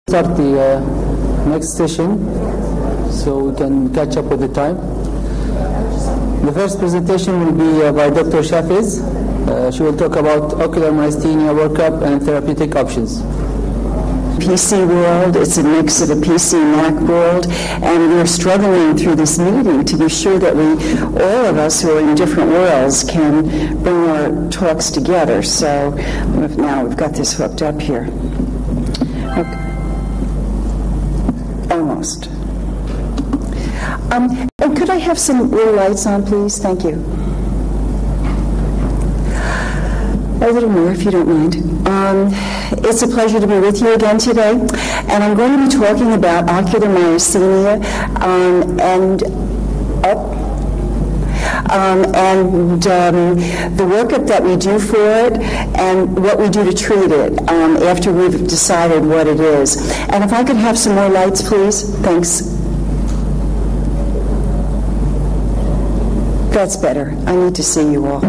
Start the next session so we can catch up with the time. The first presentation will be by Dr. Shafiz. She will talk about ocular myasthenia workup and therapeutic options. PC world, it's a mix of a PC Mac world, and we're struggling through this meeting to be sure that all of us who are in different worlds can bring our talks together. So now we've got this hooked up here. Okay. Almost. And could I have some little lights on, please? Thank you. A little more, if you don't mind. It's a pleasure to be with you again today, and I'm going to be talking about ocular myasthenia and the workup that we do for it and what we do to treat it after we've decided what it is. And if I could have some more lights, please. Thanks. That's better. I need to see you all.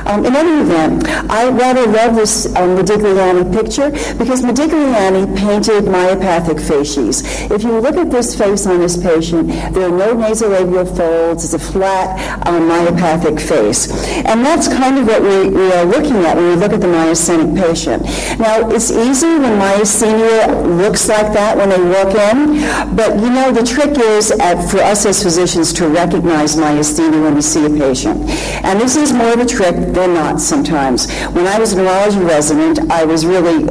In any event, I rather love this Modigliani picture because Modigliani painted myopathic facies. If you look at this face on this patient, there are no nasolabial folds. It's a flat myopathic face. And that's kind of what we are looking at when we look at the myasthenic patient. Now, it's easy when myasthenia looks like that when they walk in, but you know, the trick is for us as physicians to recognize myasthenia when we see a patient. And this is more of a trick than not sometimes. When I was a neurology resident, I was really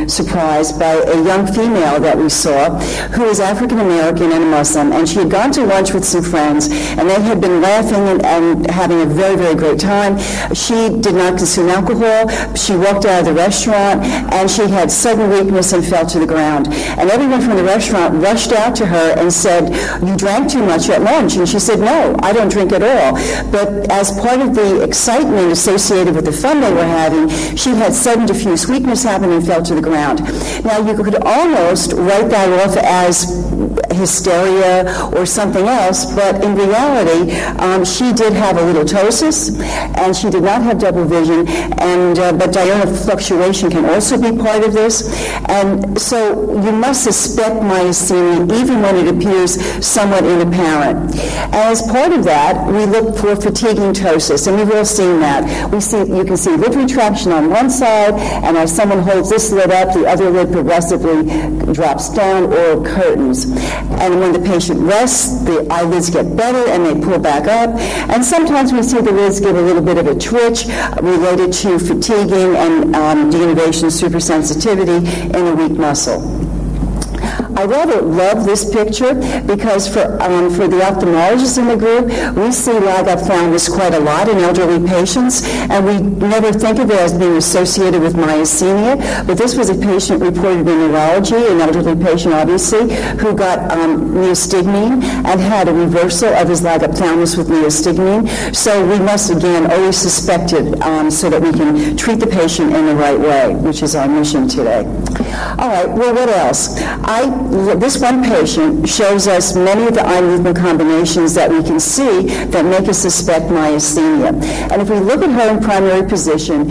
surprised by a young female that we saw who was African American and a Muslim, and she had gone to lunch with some friends, and they had been laughing and having a very, very great time. She did not consume alcohol. She walked out of the restaurant, and she had sudden weakness and fell to the ground. And everyone from the restaurant rushed out to her and said, "You drank too much at lunch." And she said, "No, I don't drink at all." But as part of the excitement associated with the fun they were having, she had sudden diffuse weakness happen and fell to the ground. Now, you could almost write that off as hysteria or something else, but in reality, she did have a little ptosis, and she did not have double vision, and but diurnal fluctuation can also be part of this, and so you must suspect myasthenia even when it appears somewhat inapparent. As part of that, we look for fatiguing ptosis, and we've all seen that. You can see lid retraction on one side, and as someone holds this lid up, the other lid progressively drops down or curtains. And when the patient rests, the eyelids get better and they pull back up. And sometimes we see the lids give a little bit of a twitch related to fatiguing and denervation supersensitivity in a weak muscle. I rather love this picture because for the ophthalmologists in the group, we see lag ophthalmos quite a lot in elderly patients, and we never think of it as being associated with myasthenia, but this was a patient reported in neurology, an elderly patient obviously, who got myastigmine and had a reversal of his lag ophthalmos with myastigmine. So we must, again, always suspect it so that we can treat the patient in the right way, which is our mission today. All right, well, what else? This one patient shows us many of the eye movement combinations that we can see that make us suspect myasthenia. And if we look at her in primary position,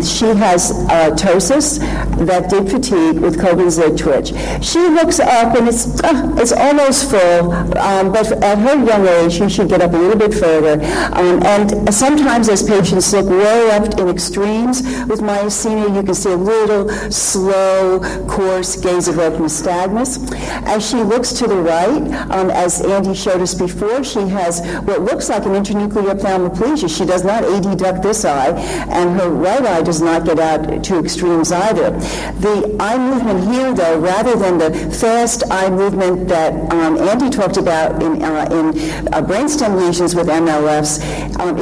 she has ptosis that did fatigue with Cogan's lid twitch. She looks up and it's almost full, but at her young age, she should get up a little bit further. And sometimes as patients look way up in extremes with myasthenia, you can see a little slow, coarse, gaze-evoked nystagmus. As she looks to the right, as Andy showed us before, she has what looks like an internuclear ophthalmoplegia. She does not adduct this eye, and her right eye does not get out to extremes either. The eye movement here, though, rather than the fast eye movement that Andy talked about in brainstem lesions with MLFs,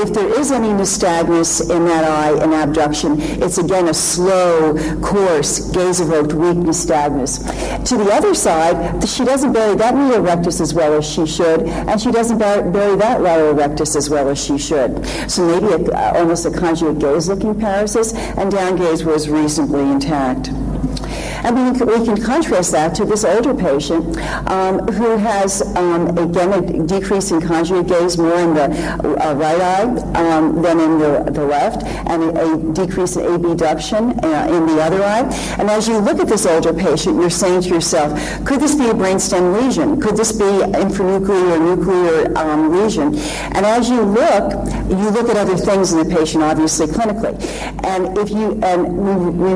if there is any nystagmus in that eye in abduction, it's again a slow, coarse, gaze-evoked, weak nystagmus. To the other side, she doesn't bury that medial rectus as well as she should, and she doesn't bury that lateral rectus as well as she should. So maybe almost a conjugate gaze-looking paresis, and down gaze was reasonably intact. And we can contrast that to this older patient who has, again, a decrease in conjugate gaze more in the right eye than in the left, and a decrease in abduction in the other eye. And as you look at this older patient, you're saying to yourself, could this be a brainstem lesion? Could this be infranuclear or nuclear lesion? And as you look at other things in the patient, obviously clinically. And if you,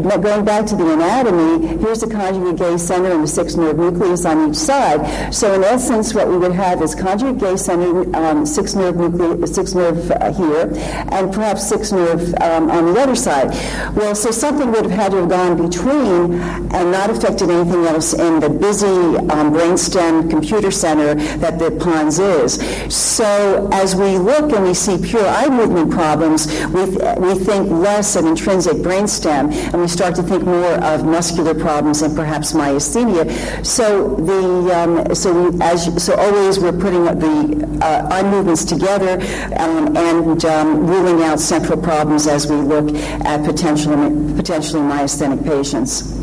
we're going back to the anatomy, here's the conjugate gaze center and the 6 nerve nucleus on each side. So in essence, what we would have is conjugate gaze center, 6 nerve here, and perhaps 6 nerve on the other side. Well, so something would have had to have gone between and not affected anything else in the busy brainstem computer center that the pons is. So as we look and we see pure eye movement problems, we think less of intrinsic brainstem, and we start to think more of muscular problems and perhaps myasthenia. So so always we're putting the eye movements together and ruling out central problems as we look at potentially myasthenic patients.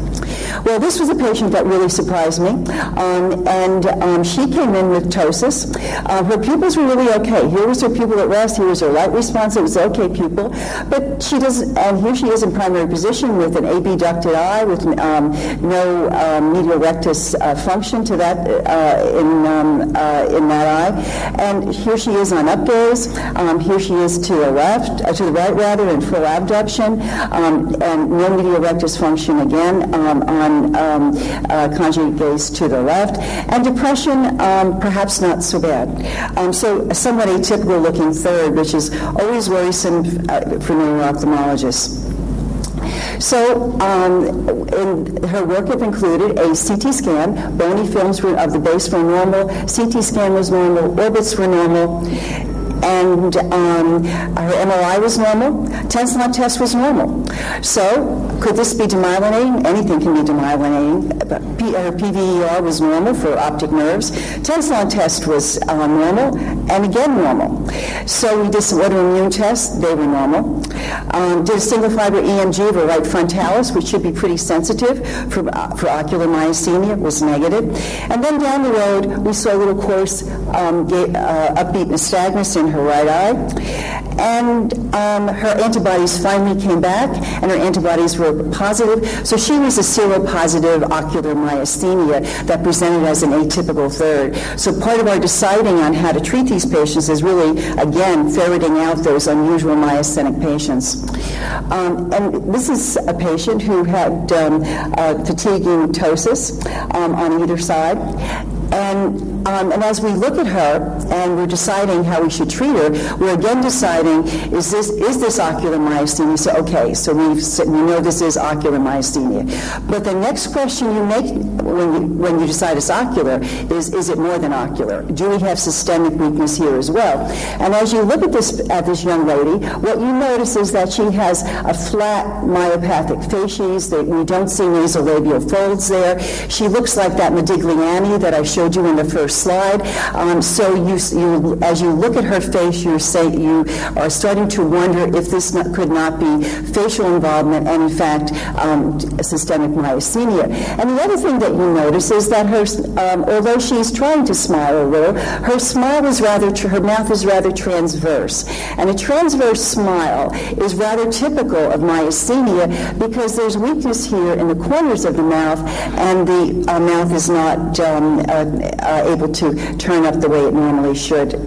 Well, this was a patient that really surprised me, and she came in with ptosis. Her pupils were really okay. Here was her pupil at rest. Here was her light response. It was okay pupil, but she doesn't. And here she is in primary position with an abducted eye, with no medial rectus function to that in that eye. And here she is on upgaze. Here she is to the left, to the right rather, in full abduction, and no medial rectus function again. On conjugate gaze to the left, and depression perhaps not so bad. So a somewhat atypical looking third, which is always worrisome for neuro-ophthalmologists. So in her work have included a CT scan. Bony films of the base were normal. CT scan was normal. Orbits were normal. And her MRI was normal. Tensilon test was normal. So could this be demyelinating? Anything can be demyelinating. Her PVER was normal for optic nerves. Tensilon test was normal, and again normal. So we did some autoimmune tests. They were normal. Did a single fiber EMG of her right frontalis, which should be pretty sensitive for ocular myasthenia, was negative. And then down the road, we saw a little coarse upbeat nystagmus in her right eye. And her antibodies finally came back, and her antibodies were positive. So she was a seropositive ocular myasthenia that presented as an atypical third. So part of our deciding on how to treat these patients is really, again, ferreting out those unusual myasthenic patients. And this is a patient who had fatiguing ptosis on either side. And as we look at her and we're deciding how we should treat her, we're again deciding, is this ocular myasthenia? So, okay, so we know this is ocular myasthenia. But the next question you make when you decide it's ocular is it more than ocular? Do we have systemic weakness here as well? And as you look at this young lady, what you notice is that she has a flat myopathic facies. We don't see nasolabial folds there. She looks like that Modigliani that I showed you in the first slide. So as you look at her face, you are starting to wonder if this could not be facial involvement and, in fact, systemic myasthenia. And the other thing that you notice is that although she's trying to smile a little, her mouth is rather transverse. And a transverse smile is rather typical of myasthenia because there's weakness here in the corners of the mouth, and the mouth is not able to turn up the way it normally should.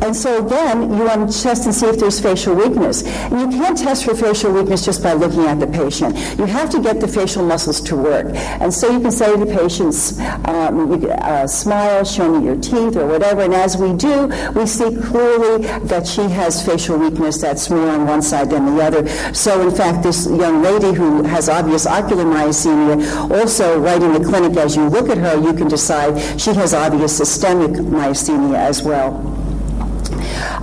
And so again, you want to test and see if there's facial weakness. And you can't test for facial weakness just by looking at the patient. You have to get the facial muscles to work. And so you can say to the patient, smile, show me your teeth, or whatever. And as we do, we see clearly that she has facial weakness that's more on one side than the other. So in fact, this young lady who has obvious ocular myasthenia, also right in the clinic, as you look at her, you can decide she has obvious systemic myasthenia as well.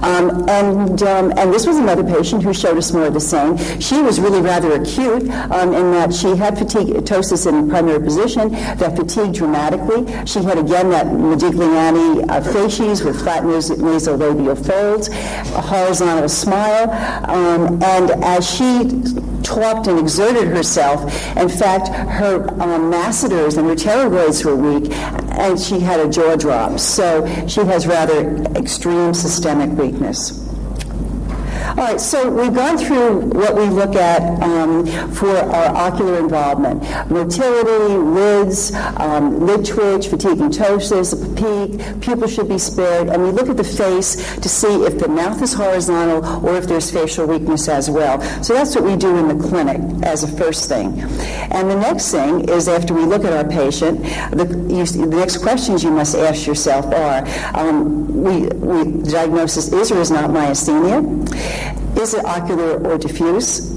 And this was another patient who showed us more of the same. She was really rather acute in that she had ptosis in primary position that fatigued dramatically. She had, again, that Modigliani facies with flat nasolabial folds, a horizontal smile, and as she talked and exerted herself. In fact, her masseters and her pterygoids were weak, and she had a jaw drop. So she has rather extreme systemic weakness. All right, so we've gone through what we look at for our ocular involvement. Motility, lids, lid twitch, fatigue and ptosis, peak, pupil should be spared, and we look at the face to see if the mouth is horizontal or if there's facial weakness as well. So that's what we do in the clinic as a first thing. And the next thing is, after we look at our patient, the next questions you must ask yourself are, the diagnosis is or is not myasthenia? Is it ocular or diffuse?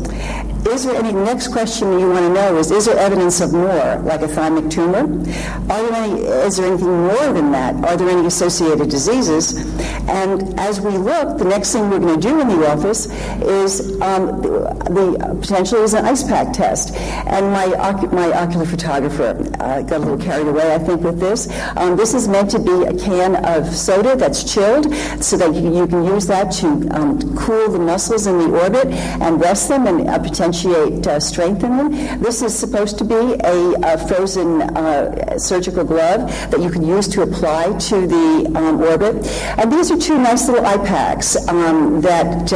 Is there any, next question you want to know is there evidence of more, like a thymic tumor? Is there anything more than that? Are there any associated diseases? And as we look, the next thing we're going to do in the office is potentially is an ice pack test. And my ocular photographer got a little carried away, I think, with this. This is meant to be a can of soda that's chilled, so that you can use that to cool the muscles in the orbit and rest them and potentiate strengthen them. This is supposed to be a frozen surgical glove that you can use to apply to the orbit. And these are two nice little eye packs that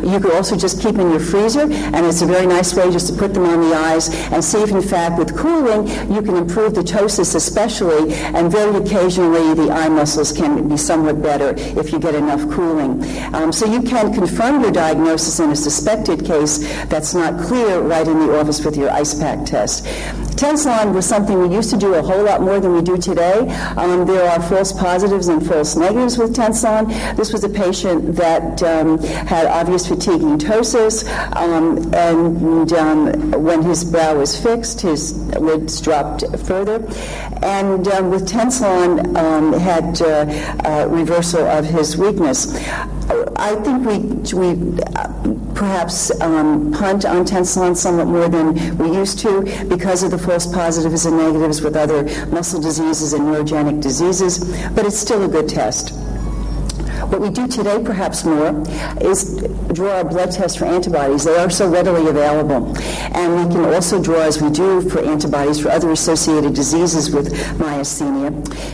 you could also just keep in your freezer, and it's a very nice way just to put them on the eyes and see if in fact with cooling you can improve the ptosis especially, and very occasionally the eye muscles can be somewhat better if you get enough cooling. So you can confirm your diagnosis in a suspected case that's not clear right in the office with your ice pack test. Tensilon was something we used to do a whole lot more than we do today. There are false positives and false negatives with Tensilon. This was a patient that had obvious fatigue and ptosis, and when his brow was fixed, his lids dropped further. And with Tensilon, had reversal of his weakness. I think we perhaps punt on Tensilon somewhat more than we used to because of the false positives and negatives with other muscle diseases and neurogenic diseases, but it's still a good test. What we do today, perhaps more, is draw our blood tests for antibodies. They are so readily available. And we can also draw, as we do, for antibodies for other associated diseases with myasthenia.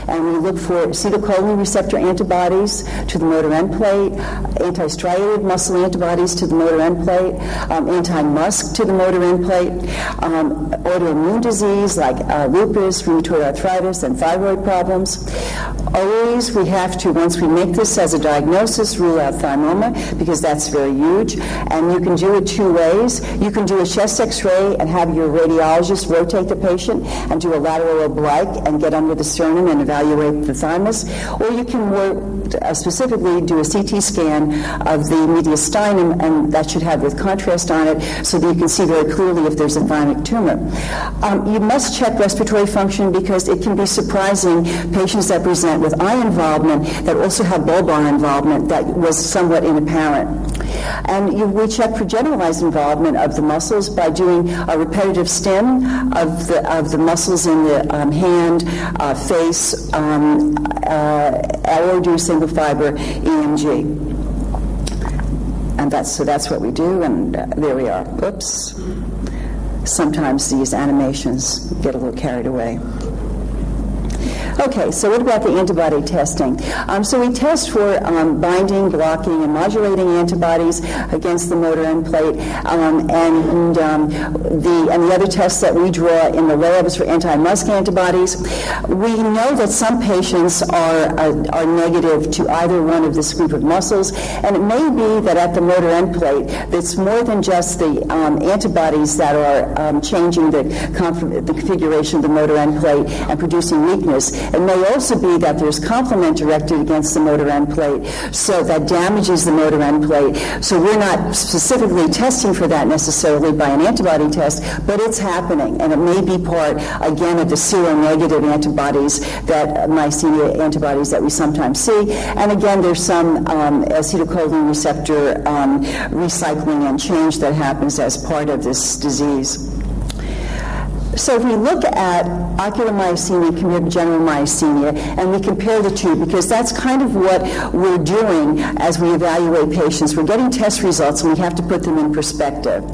And we look for acetylcholine receptor antibodies to the motor end plate, anti-striated muscle antibodies to the motor end plate, anti-MuSK to the motor end plate, autoimmune disease like lupus, rheumatoid arthritis, and thyroid problems. Always we have to, once we make this as a diagnosis, rule out thymoma, because that's very huge. And you can do it two ways. You can do a chest x-ray and have your radiologist rotate the patient and do a lateral oblique and get under the sternum and evaluate the thymus. Or you can more specifically do a CT scan of the mediastinum, and that should have with contrast on it so that you can see very clearly if there's a thymic tumor. You must check respiratory function because it can be surprising. Patients that present with eye involvement that also have bulbar involvement that was somewhat inapparent. And we check for generalized involvement of the muscles by doing a repetitive stim of the muscles in the hand, face, or do single fiber EMG. And that's what we do, and there we are. Oops. Sometimes these animations get a little carried away. Okay, so what about the antibody testing? So we test for binding, blocking, and modulating antibodies against the motor end plate, and the other tests that we draw in the lab is for anti-MuSK antibodies. We know that some patients are negative to either one of this group of muscles, and it may be that at the motor end plate, it's more than just the antibodies that are changing the configuration of the motor end plate and producing weakness. It may also be that there's complement directed against the motor end plate, so that damages the motor end plate. So we're not specifically testing for that necessarily by an antibody test, but it's happening, and it may be part, again, of the seronegative antibodies, that myasthenia antibodies that we sometimes see. And again, there's some acetylcholine receptor recycling and change that happens as part of this disease. So if we look at ocular myasthenia compared to general myasthenia, and we compare the two, because that's kind of what we're doing as we evaluate patients. We're getting test results, and we have to put them in perspective.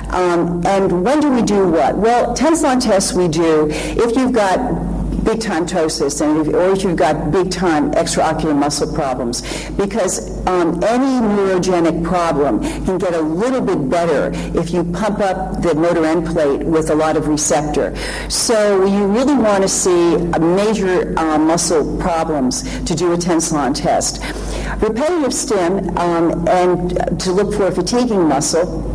And when do we do what? Well, Tensilon tests we do if you've got big-time ptosis, or if you've got big-time extraocular muscle problems, because any neurogenic problem can get a little bit better if you pump up the motor end plate with a lot of receptor. So you really want to see major muscle problems to do a Tensilon test. Repetitive stim and to look for fatiguing muscle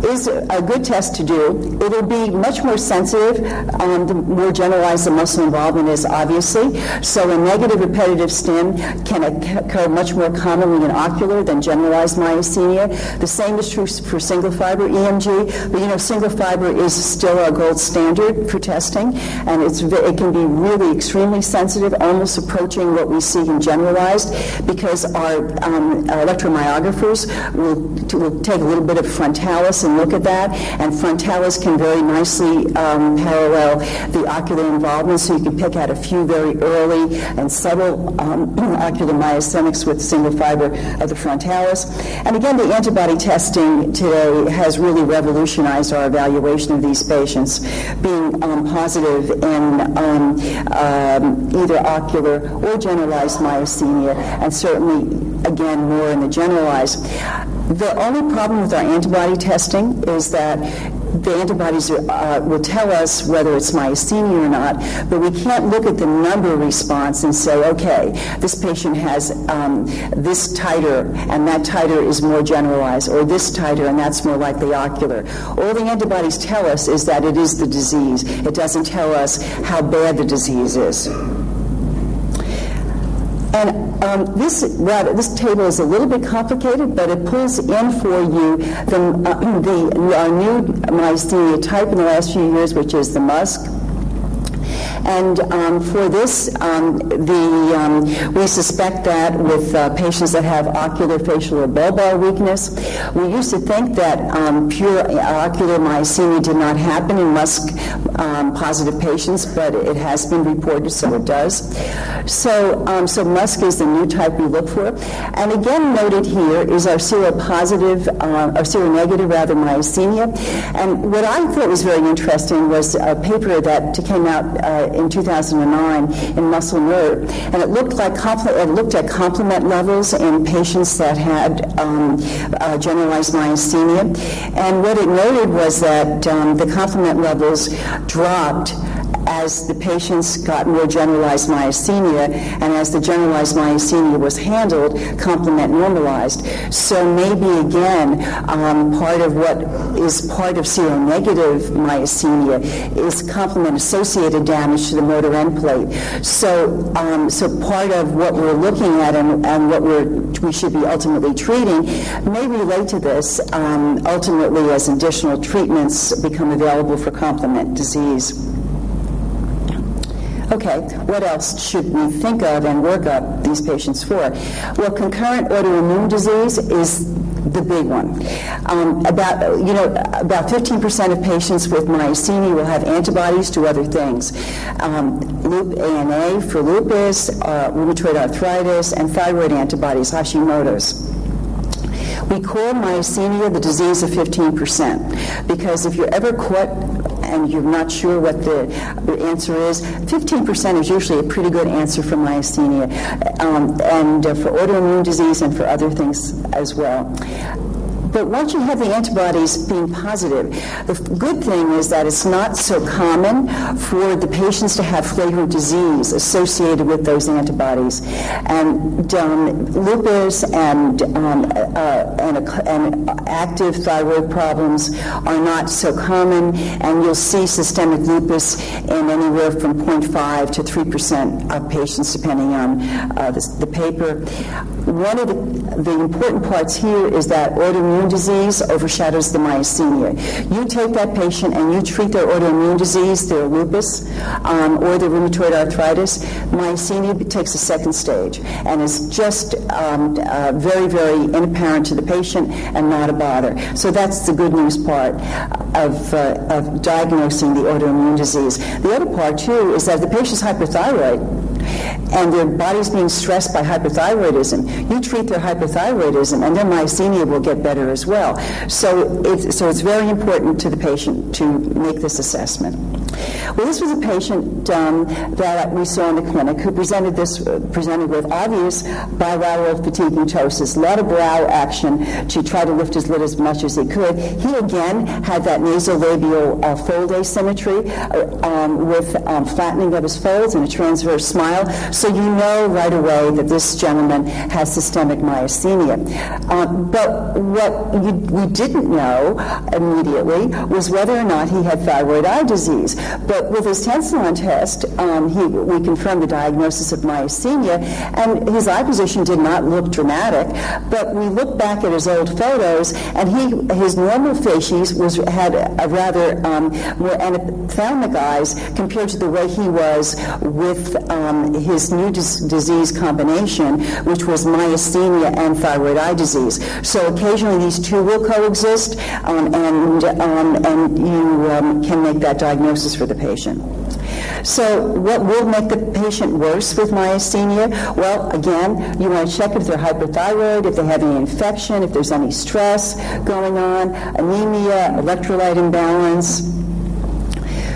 is a good test to do. It'll be much more sensitive the more generalized the muscle involvement is, obviously. So a negative repetitive stim can occur much more commonly in ocular than generalized myasthenia. The same is true for single fiber EMG, but single fiber is still our gold standard for testing, and it can be really extremely sensitive, almost approaching what we see in generalized, because our electromyographers will take a little bit of frontalis and look at that, and frontalis can very nicely parallel the ocular involvement, so you can pick out a few very early and subtle ocular myasthenics with single fiber of the frontalis. And again, the antibody testing today has really revolutionized our evaluation of these patients, being positive in either ocular or generalized myasthenia, and certainly, again, more in the generalized. The only problem with our antibody testing is that the antibodies will tell us whether it's myasthenia or not, but we can't look at the number response and say, okay, this patient has this titer, and that titer is more generalized, or this titer, and that's more likely ocular. All the antibodies tell us is that it is the disease. It doesn't tell us how bad the disease is. And this table is a little bit complicated, but it pulls in for you our new myasthenia type in the last few years, which is the MuSK. And for this, we suspect that with patients that have ocular, facial, or bulbar weakness. We used to think that pure ocular myasthenia did not happen in MuSK positive patients, but it has been reported, so it does. So MuSK is the new type we look for. And again, noted here is our seropositive, or seronegative rather, myasthenia. And what I thought was very interesting was a paper that came out in 2009 in Muscle Nerve, and it looked at complement levels in patients that had generalized myasthenia. And what it noted was that the complement levels dropped as the patients got more generalized myasthenia, and as the generalized myasthenia was handled, complement normalized. So maybe again, part of what is part of seronegative myasthenia is complement-associated damage to the motor end plate. So part of what we're looking at and what we should be ultimately treating may relate to this ultimately as additional treatments become available for complement disease. Okay, what else should we think of and work up these patients for? Well, concurrent autoimmune disease is the big one. About 15% of patients with myasthenia will have antibodies to other things. ANA for lupus, rheumatoid arthritis, and thyroid antibodies, Hashimoto's. We call myasthenia the disease of 15%, because if you're ever caught and you're not sure what the answer is, 15% is usually a pretty good answer for myasthenia, and for autoimmune disease and for other things as well. But once you have the antibodies being positive, the good thing is that it's not so common for the patients to have flagrant disease associated with those antibodies. And lupus and active thyroid problems are not so common, and you'll see systemic lupus in anywhere from 0.5 to 3% of patients, depending on the paper. One of the important parts here is that autoimmune autoimmune disease overshadows the myasthenia. You take that patient and you treat their autoimmune disease, their lupus, or their rheumatoid arthritis, myasthenia takes a second stage and is just very, very inapparent to the patient and not a bother. So that's the good news part of diagnosing the autoimmune disease. The other part, too, is that the patient's hyperthyroid and their body's being stressed by hyperthyroidism, you treat their hyperthyroidism and their myasthenia will get better as well. So it's very important to the patient to make this assessment. Well, this was a patient that we saw in the clinic who presented with obvious bilateral fatigue and ptosis, a lot of brow action to try to lift his lid as much as he could. He again had that nasolabial fold asymmetry with flattening of his folds and a transverse smile. So you know right away that this gentleman has systemic myasthenia. But what we didn't know immediately was whether or not he had thyroid eye disease. But with his tensilon test, we confirmed the diagnosis of myasthenia, and his eye position did not look dramatic. But we looked back at his old photos, and his normal facies had a rather more anophthalmic eyes compared to the way he was with his new disease combination, which was myasthenia and thyroid eye disease. So occasionally these two will coexist, and you can make that diagnosis for the patient. So what will make the patient worse with myasthenia? Well, again, you want to check if they're hyperthyroid, if they have any infection, if there's any stress going on, anemia, electrolyte imbalance.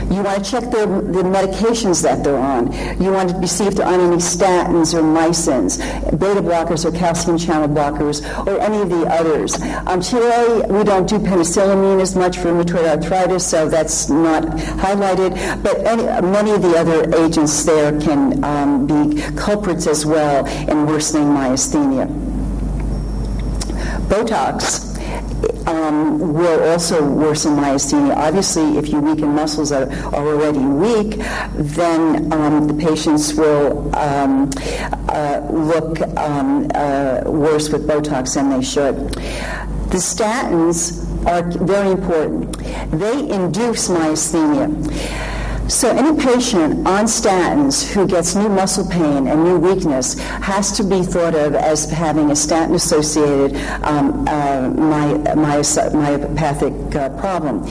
You want to check the medications that they're on. You want to see if they're on any statins or mycins, beta blockers or calcium channel blockers, or any of the others. Today, we don't do penicillamine as much for rheumatoid arthritis, so that's not highlighted, but many of the other agents there can be culprits as well in worsening myasthenia. Botox will also worsen myasthenia. Obviously, if you weaken muscles that are already weak, then the patients will look worse with Botox than they should. The statins are very important. They induce myasthenia. So any patient on statins who gets new muscle pain and new weakness has to be thought of as having a statin-associated myopathic problem.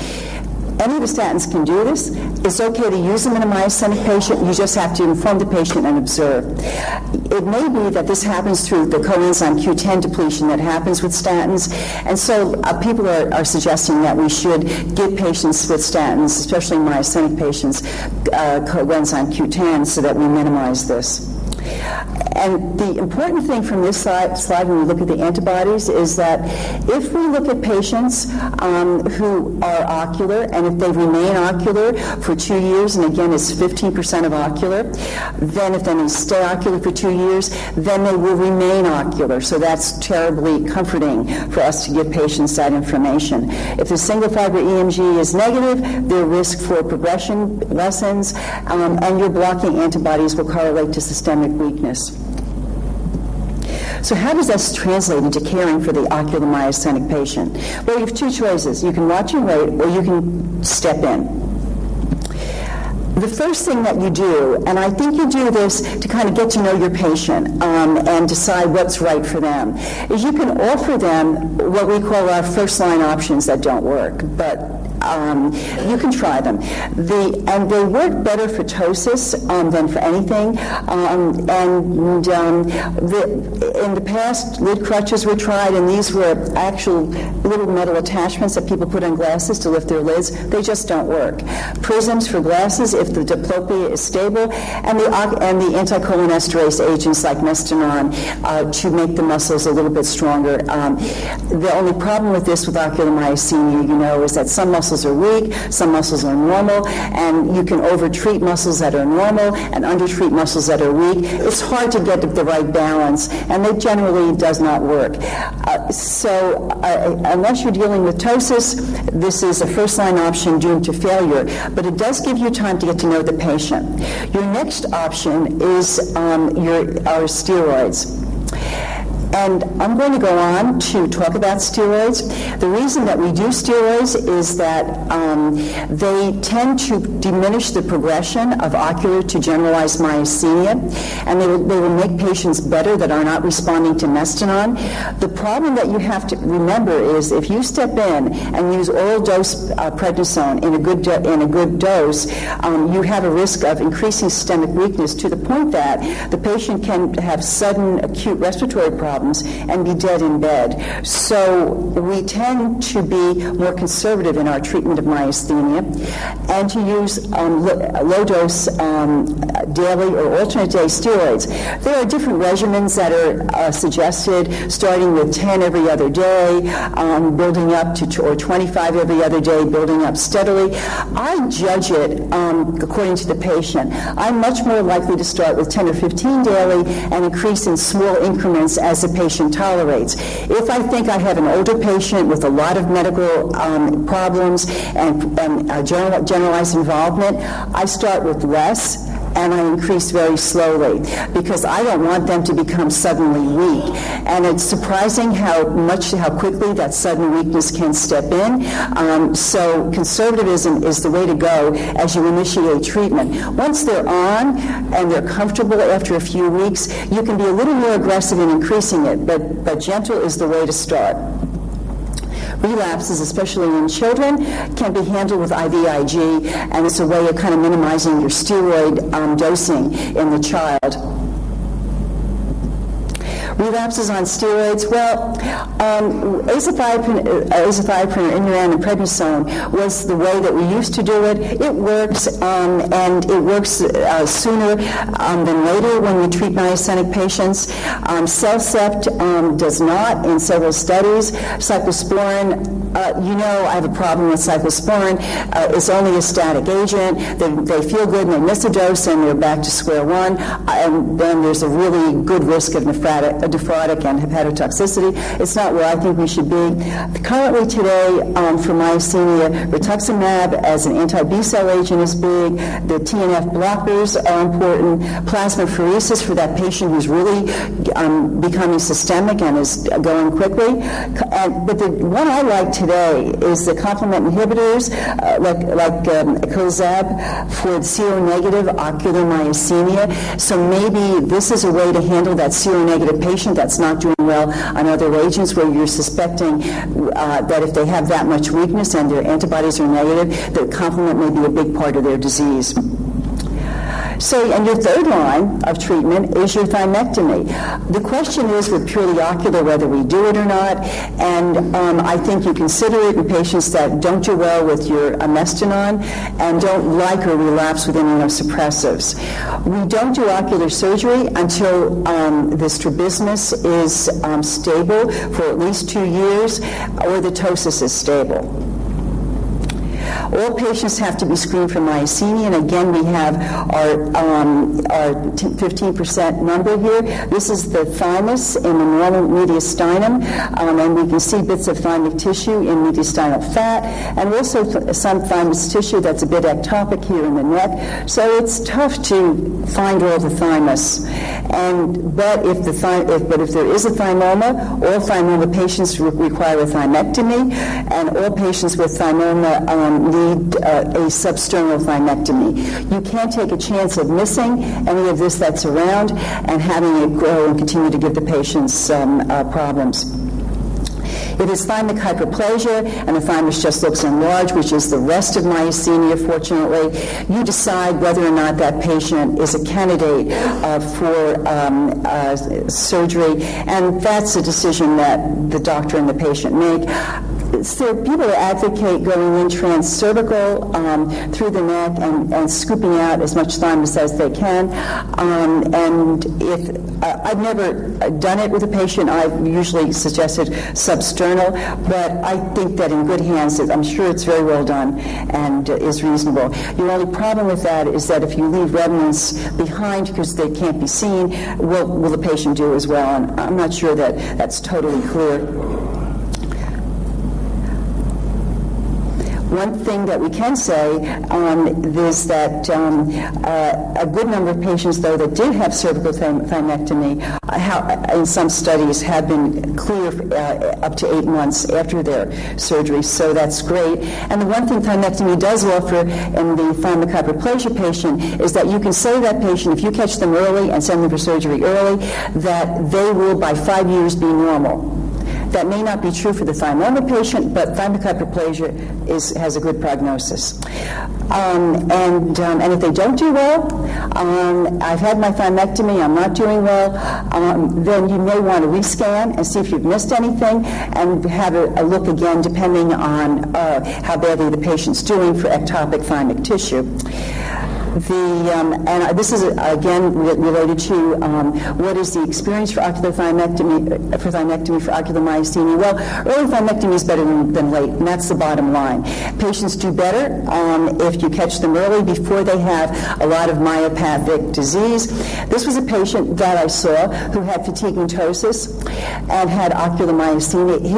Any of the statins can do this. It's okay to use them in a myasthenic patient. You just have to inform the patient and observe. It may be that this happens through the coenzyme Q10 depletion that happens with statins, and so people are suggesting that we should give patients with statins, especially myasthenic patients, coenzyme Q10 so that we minimize this. And the important thing from this slide when we look at the antibodies is that if we look at patients who are ocular, and if they remain ocular for 2 years, and again it's 15% of ocular, then if they stay ocular for 2 years, then they will remain ocular. So that's terribly comforting for us to give patients that information. If the single fiber EMG is negative, their risk for progression lessens, and your blocking antibodies will correlate to systemic weakness. So how does this translate into caring for the ocular myasthenic patient? Well, you have two choices. You can watch and wait, or you can step in. The first thing that you do, and I think you do this to kind of get to know your patient and decide what's right for them, is you can offer them what we call our first-line options that don't work, but you can try them. And they work better for ptosis than for anything. In the past, lid crutches were tried, and these were actual little metal attachments that people put on glasses to lift their lids. They just don't work. Prisms for glasses, if the diplopia is stable, and the anticholinesterase agents like Mestinon to make the muscles a little bit stronger. The only problem with this with ocular myasthenia, you know, is that some muscles are weak, some muscles are normal, and you can over-treat muscles that are normal and under-treat muscles that are weak. It's hard to get the right balance, and it generally does not work. So unless you're dealing with ptosis, this is a first-line option doomed to failure, but it does give you time to get to know the patient. Your next option is our steroids. And I'm going to go on to talk about steroids. The reason that we do steroids is that they tend to diminish the progression of ocular to generalized myasthenia, and they will make patients better that are not responding to Mestinon. The problem that you have to remember is if you step in and use oral dose prednisone in a good dose, you have a risk of increasing systemic weakness to the point that the patient can have sudden acute respiratory problems and be dead in bed. So we tend to be more conservative in our treatment of myasthenia and to use low-dose daily or alternate day steroids. There are different regimens that are suggested, starting with 10 every other day, building up to or 25 every other day, building up steadily. I judge it according to the patient. I'm much more likely to start with 10 or 15 daily and increase in small increments as the patient tolerates. If I think I have an older patient with a lot of medical problems and generalized involvement, I start with less and I increase very slowly because I don't want them to become suddenly weak. And it's surprising how quickly that sudden weakness can step in. So conservatism is the way to go as you initiate treatment. Once they're on and they're comfortable after a few weeks, you can be a little more aggressive in increasing it, but gentle is the way to start. Relapses, especially in children, can be handled with IVIG, and it's a way of kind of minimizing your steroid dosing in the child. Relapses on steroids, well, azathioprine or Imuran and prednisone was the way that we used to do it. It works, and it works sooner than later when we treat myasthenic patients. Cellcept does not in several studies. Cyclosporin, I have a problem with cyclosporin. It's only a static agent. They feel good and they miss a dose and they're back to square one. And then there's a really good risk of nephrotic and hepatotoxicity. It's not where I think we should be. Currently today, for myasthenia, rituximab as an anti-B-cell agent is big. The TNF blockers are important. Plasmapheresis for that patient who's really becoming systemic and is going quickly. But the one I like today is the complement inhibitors, like Ocular for seronegative ocular myasthenia. So maybe this is a way to handle that seronegative patient that's not doing well on other agents where you're suspecting that if they have that much weakness and their antibodies are negative, the complement may be a big part of their disease. So, and your third line of treatment is your thymectomy. The question is with purely ocular whether we do it or not, and I think you consider it in patients that don't do well with your Mestinon and don't like or relapse with immunosuppressives. We don't do ocular surgery until the strabismus is stable for at least 2 years or the ptosis is stable. All patients have to be screened for myasthenia, and again, we have our 15% number here. This is the thymus in the normal mediastinum, and we can see bits of thymic tissue in mediastinal fat, and also some thymus tissue that's a bit ectopic here in the neck. So it's tough to find all the thymus. But if there is a thymoma, all thymoma patients require a thymectomy, and all patients with thymoma need a substernal thymectomy. You can't take a chance of missing any of this that's around and having it grow and continue to give the patients problems. If it's thymic hyperplasia and the thymus just looks enlarged, which is the rest of myasthenia, fortunately, you decide whether or not that patient is a candidate for surgery, and that's a decision that the doctor and the patient make. So people advocate going in transcervical through the neck and scooping out as much thymus as they can. And if I've never done it with a patient, I've usually suggested substernal, but I think that in good hands, I'm sure it's very well done and is reasonable. Your only problem with that is that if you leave remnants behind because they can't be seen, will the patient do as well? And I'm not sure that that's totally clear. One thing that we can say is that a good number of patients, though, that did have cervical thymectomy, in some studies have been clear up to 8 months after their surgery, so that's great. And the one thing thymectomy does offer in the thymic hyperplasia patient is that you can say to that patient, if you catch them early and send them for surgery early, that they will by 5 years be normal. That may not be true for the thymoma patient, but thymic hyperplasia has a good prognosis. And if they don't do well, I've had my thymectomy, I'm not doing well, then you may want to rescan and see if you've missed anything and have a look again depending on how badly the patient's doing for ectopic thymic tissue. And this is again related to what is the experience for ocular thymectomy for ocular myasthenia. Well, early thymectomy is better than late, and that's the bottom line. Patients do better if you catch them early before they have a lot of myopathic disease. This was a patient that I saw who had fatigue and ptosis and had ocular myasthenia. He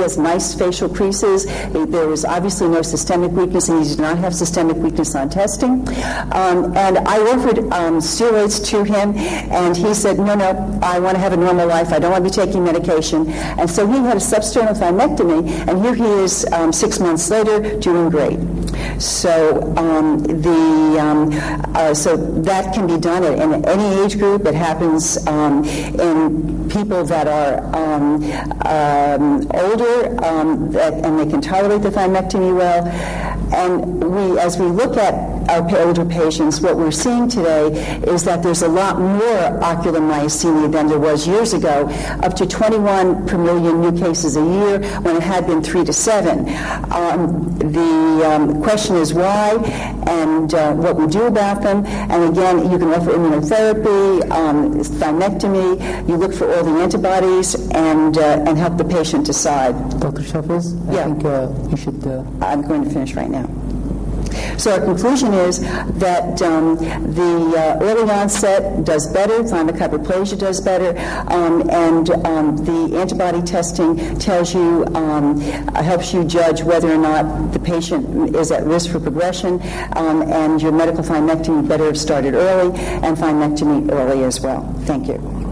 has nice facial creases. There was obviously no systemic weakness, and he did not have systemic weakness on testing. And I offered steroids to him, and he said, no, I want to have a normal life. I don't want to be taking medication. And so he had a substernal thymectomy, and here he is 6 months later doing great. So so that can be done in any age group. It happens in people that are older, and they can tolerate the thymectomy well. And as we look at our older patients, what we're seeing today is that there's a lot more ocular myasthenia than there was years ago, up to 21 per million new cases a year when it had been 3 to 7. The question is why and what we do about them. And again, you can offer immunotherapy, thymectomy, you look for all the antibodies and help the patient decide. Dr. Shafez, I think you should... I'm going to finish right now. So our conclusion is that the early onset does better, thymic hyperplasia does better, and the antibody testing tells you, helps you judge whether or not the patient is at risk for progression, and your medical thymectomy better have started early, and thymectomy early as well. Thank you.